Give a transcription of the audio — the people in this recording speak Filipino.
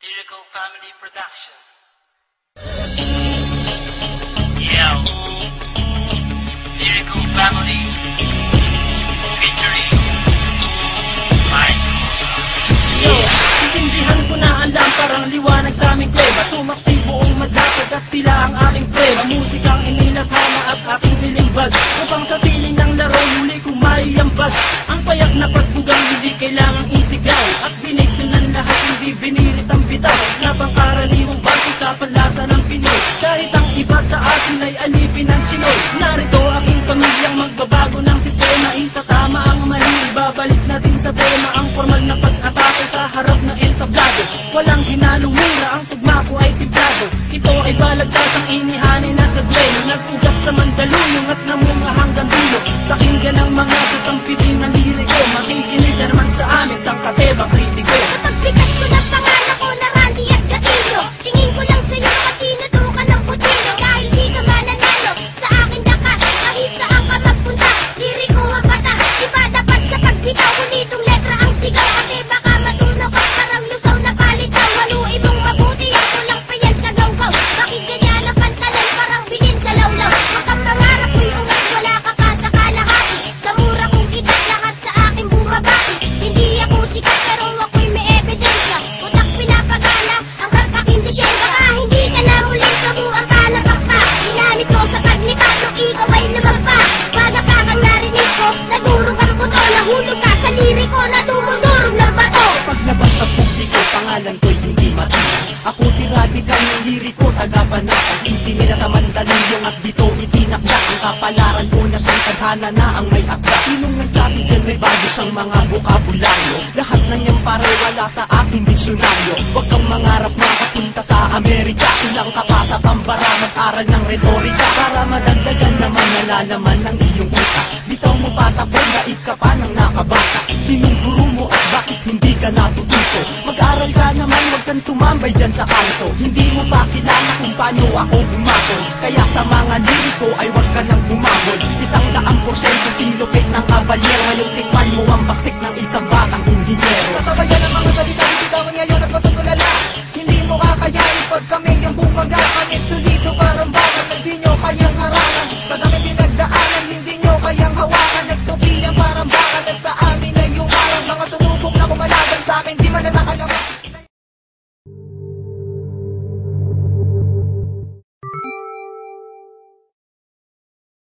Lyrical Family Production. Yo, Lyrical Family featuring Mike. Yo, sisimbihan ko na ang lamparang liwanag sa aming kleba. Sumaksi buong madlapad at sila ang aking preba. Musikang inilathana at aking nilimbag, upang sa siling ng laro muli kong maiambag. Ang payak na pagbugang hindi kailangang isigaw, at dinig ng lahat hindi binirit ang bitaw na pangkaraniwang base sa panlasa ng Pinoy. Kahit ang iba sa atin ay alipin ng Chinoy, narito aking pamilyang magbabago ng sistema. Itatama ang mali, ibabalik natin sa tema ang formal na pag-atake sa harap ng entablado. Walang hinalong mura, ang tugma ko ay timplado. Ito ay balagtas ang inihani na sa duelo, nag-ugat sa Mandaluyong at namunga hanggang dulo. Pakinggan ang mga sasampitin na liriko, makikinig na naman sa amin sang katebang kritiko. Kapag bigas ko na pangalan ko na Randy at Gatillo, tingin ko lang sa'yo at tinutukan ng putilyo. Dahil di ka mananalo sa akin lakas, kahit saan ka magpunta, liriko ang bata. Iba dapat sa pagbitaw, ulitong letra ang sigaw. Kasi baka matunaw ka parang lusaw na palitaw. Maluin mong mabuti, ang kulang pa yan sa gawgaw. Bakit ganyan ang pantalan parang bilin sa lawlaw? Huwag kang pangarap ko'y ungat, wala ka pa sa kalahati. Sa mura kong edad, lahat sa akin bumabati. Hindi ako sikat pero ako'y may ebidensya. Utak pinapagana, ang karpaking lisyensya. Baka hindi ka na muling kabuang palapakpa. Ginamit mo sa paglikha, nung ikaw ay lumagpa. Baga pa kang narinig ko, nadurog ang buto. Nahulog ka sa liriko, nadumudurog ng bato. Paglabas sa publiko, pangalan ko'y hindi matiyak. Ako si Radical ng liriko, taga-panatag. Ising nila sa Mandaluyong at dito itinakda. Ang kapalaran ko na siyang tadhana na ang may akda. Sinong nagsabi dyan may bago siyang mga bokabularyo? Lahat ng yan pare wala sa aking diksyonaryo. Huwag kang mangarap makapunta sa Amerika. Ilang ka pa sa pambara, mag-aral ng retorika, para madagdagan naman nalalaman ng iyong utak. Bitaw mo patapon, daig ka pa ng nakabata. Sinong guru mo at bakit hindi ka natututo? Mag-aral ka naman, huwag kang tumambay dyan sa kanto. Hindi mo pa kilala kung paano ako humabol, kaya sa mga liriko ay huwag ka nang humabol. 100% sinlupit ng kabalyero, ngayong tikman mo ang baksik ng isang batang inhinyero. Sasabayan ang mga salita, bitawan ngayon at matutulala. Hindi mo kakayanin pag kami ang bumaga. Kami solido parang bakal, hindi nyo kayang harangan. Sa dami pinagdaanan, hindi nyo kayang hawakan. Nagtubiyan parang bakal, at sa amin ay umarang. Mga sumubok na kumalaban sa amin, di man